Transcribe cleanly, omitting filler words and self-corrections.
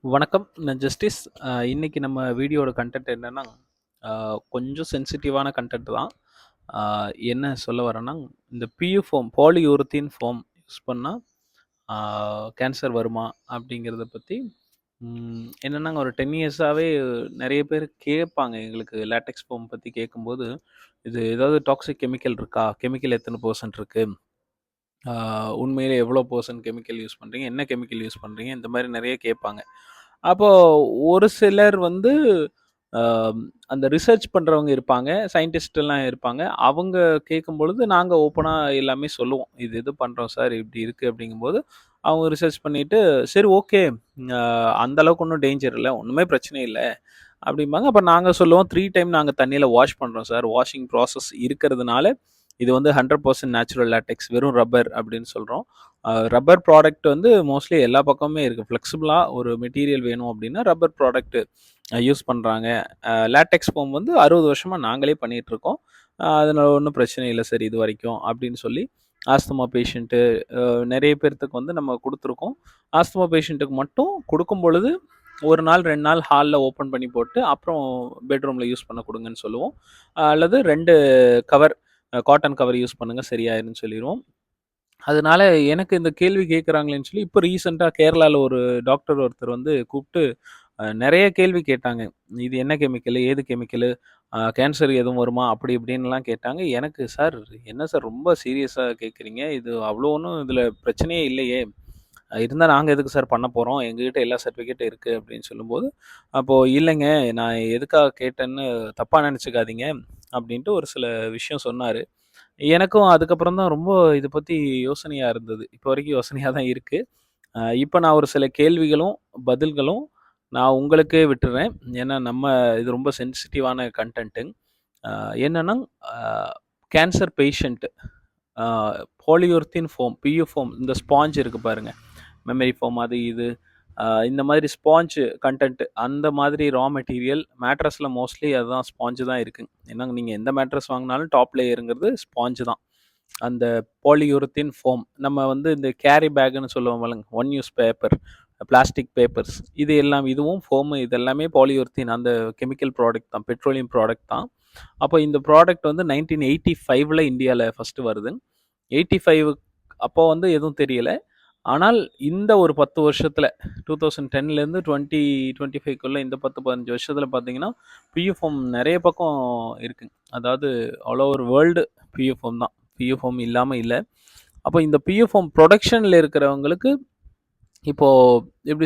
வணக்கம். நான் ஜஸ்டிஸ். இன்னைக்கு நம்ம வீடியோட கன்டென்ட் என்னன்னா, கொஞ்சம் சென்சிட்டிவான கன்டென்ட் தான். அ என்ன சொல்ல வரேன்னா, இந்த பியு ஃபோம், பாலியூரத்தீன் ஃபோம் யூஸ் பண்ணா அ கேன்சர் வருமா? அப்படிங்கிறத பத்தி என்னன்னாங்க ஒரு 10 இயர்ஸாவே நெறைய பேர் கேட்பாங்க எங்களுக்கு லேட்டெக்ஸ் ஃபோம் பத்தி கேட்கும்போது, இது ஏதாவது டாக்ஸிக் கெமிக்கல் இருக்கா? கெமிக்கல் எத்தன பெர்சன்ட் இருக்கு? ஆ உண்மையிலே எவ்வளோ பெர்சன்ட் கெமிக்கல் யூஸ் பண்றீங்க? என்ன கெமிக்கல் யூஸ் பண்றீங்க? இந்த மாரி நெறைய கேட்பாங்க. அப்போ ஒரு சிலர் வந்து அ அந்த ரிசர்ச் பண்றவங்க இருப்பாங்க. சயின்டிஸ்ட்லாம் இருப்பாங்க. அவங்க கேட்கும்பொழுது நாங்க ஓப்பனா எல்லாமே சொல்லுவோம். இது இது பண்றோம் சார். இப்படி இருக்கு அப்படிங்கும்போது, அவங்க ரிசர்ச் பண்ணிட்டு, சரி ஓகே. அ அந்த அளவுக்கு ஒண்ணும் டேஞ்சர் இல்ல. ஒண்ணுமே பிரச்சனை இல்ல. அப்படிம்பாங்க. அப்ப நாங்க சொல்லுவோம் 3 டைம் நாங்க தண்ணீல வாஷ் பண்றோம் சார். வாஷிங் ப்ராசஸ் இருக்கிறதுனால, இது வந்து 100% நேச்சுரல் லேட்டெக்ஸ் வெறும் ரப்பர் அப்படின்னு சொல்றோம். ரப்பர் ப்ராடக்ட் வந்து மோஸ்ட்லி எல்லா பக்கமுமே இருக்கு. ஃப்ளெக்சிபிளா ஒரு மெட்டீரியல் வேணும் அப்படின்னா, ரப்பர் ப்ராடக்ட் யூஸ் பண்றாங்க. லேட்டெக்ஸ் ஃபோம் வந்து 60 வருஷமா நாங்களே பண்ணிட்டு இருக்கோம். அதனால ஒண்ணும் பிரச்சனை இல்ல சார் இதுவரைக்கும் அப்படின்னு சொல்லி, ஆஸ்துமா பேஷண்ட்டு நெறைய பேர்த்துக்கு வந்து நம்ம குடுத்துருக்கோம். ஆஸ்துமா பேஷண்ட்டுக்கு மட்டும் குடுக்கும் பொழுது 1 நாள், 2 நாள் ஹால்ல ஓப்பன் பண்ணி போட்டு, அப்புறம் பெட்ரூம்ல யூஸ் பண்ண குடுங்கன்னு சொல்லுவோம். அல்லது 2 கவர் காட்டன் கவர் யூஸ் பண்ணுங்க சரியாயிரும்னு சொல்லிருவோம். அதனால எனக்கு இந்த கேள்வி கேட்குறாங்களேன்னு சொல்லி, இப்போ ரீசென்ட்டா கேரளால ஒரு டாக்டர் ஒருத்தர் வந்து கூப்ட்டு நெறைய கேள்வி கேட்டாங்க. இது என்ன கெமிக்கலு? ஏது கெமிக்கலு? கேன்சர் எதுவும் வருமா? அப்படி இப்படின்லாம் கேட்டாங்க. எனக்கு சார் என்ன சார் ரொம்ப சீரியஸா கேட்குறீங்க? இது அவ்வளோ ஒண்ணும் இதில பிரச்சனையே இல்லையே! இருந்தா நாங்க எதுக்கு சார் பண்ண போறோம்? எங்ககிட்ட எல்லா சர்டிஃபிகேட்டும் இருக்கு அப்படின்னு சொல்லும்போது, அப்போ இல்லைங்க நான் எதுக்காக கேட்டேன்னு தப்பா நெனச்சுக்காதீங்க அப்படின்ட்டு ஒரு சில விஷயம் சொன்னாரு. எனக்கும் அதுக்கப்புறம் தான் ரொம்ப இத பத்தி யோசனையா இருந்தது. இப்போ வரைக்கும் யோசனையா தான் இருக்கு. இப்ப நான் ஒரு சில கேள்விகளும், பதில்களும் நான் உங்களுக்கே விட்டுர்றேன். ஏன்னா நம்ம இது ரொம்ப சென்சிட்டிவான கன்டென்ட்டு. அ என்னன்னா, அ கேன்சர் பேஷண்ட் அ பாலியூரத்தீன் ஃபோம், பியூ ஃபோம் இந்த ஸ்பாஞ்ச் இருக்கு பாருங்க. மெமரி ஃபோம் அது இது. இந்த மாதிரி ஸ்பாஞ்ச் கன்டென்ட் அந்த மாதிரி ரா மெட்டீரியல் மேட்ரஸ்ல மோஸ்ட்லி அதுதான் ஸ்பாஞ்ச் தான் இருக்கு. ஏன்னா நீங்க எந்த மேட்ரஸ் வாங்குனாலும் டாப் லேயர்ங்கிறது ஸ்பாஞ்ச் தான். அந்த பாலியூரத்தீன் ஃபோம் நம்ம வந்து இந்த கேரி பேக்குன்னு சொல்லுவோம்லங்க. One use paper, plastic papers இது எல்லாம் இதுவும் ஃபோமு இது எல்லாமே பாலியூரத்தீன் அந்த கெமிக்கல் ப்ராடக்ட் தான். பெட்ரோலியம் ப்ராடக்ட் தான். அப்போ இந்த ப்ராடக்ட் வந்து 1985ல இந்தியால ஃபர்ஸ்ட்டு வருது. 85 அப்போ வந்து எதுவும் தெரியல. ஆனால் இந்த ஒரு 10 வருஷத்துல 2010லேருந்து 2025க்குள்ள இந்த 10, 15 வருஷத்துல பார்த்தீங்கன்னா, பியூஎஃப்எம் நெறைய பக்கம் இருக்குங்க. அதாவது ஆல் ஓவர் வேர்ல்டு பியூஎஃப்எம் தான். பியூஎஃப்எம் இல்லாம இல்ல. அப்போ இந்த பியூஎஃப்எம் புரொடக்ஷன்ல இருக்கிறவங்களுக்கு இப்போ எப்படி